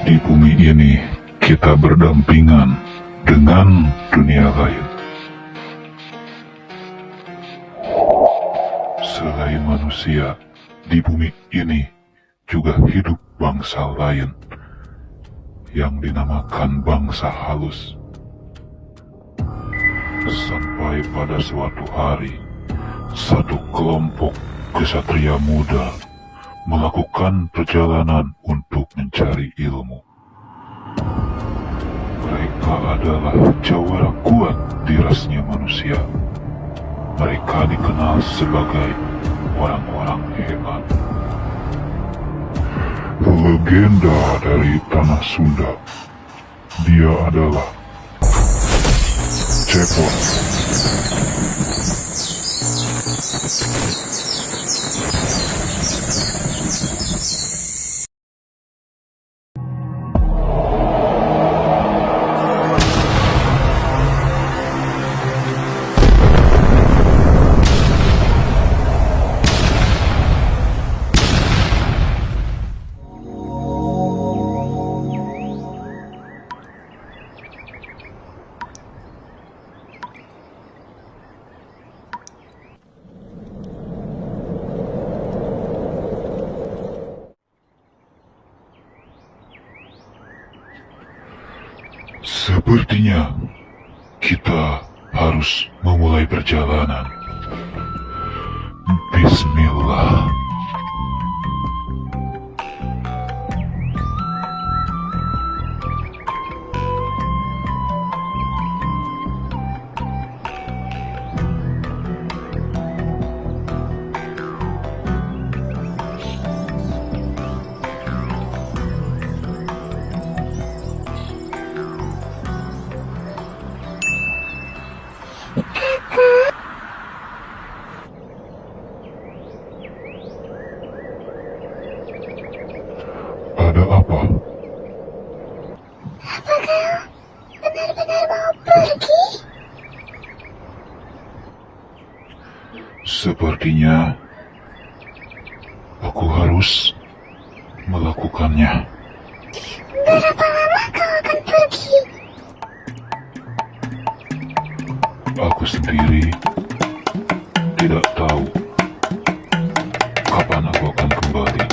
Di bumi ini, kita berdampingan dengan dunia lain. Selain manusia, di bumi ini juga hidup bangsa lain yang dinamakan bangsa halus. Sampai pada suatu hari, satu kelompok kesatria muda melakukan perjalanan untuk mencari ilmu. Mereka adalah jawara kuat di rasnya manusia. Mereka dikenal sebagai orang-orang hebat. Legenda dari tanah Sunda. Dia adalah Cepot. Sepertinya kita harus memulai perjalanan. Bismillah. Ada apa? Apakah benar-benar mau pergi? Sepertinya aku harus melakukannya. Berapa lama kau akan pergi? Aku sendiri tidak tahu kapan aku akan kembali.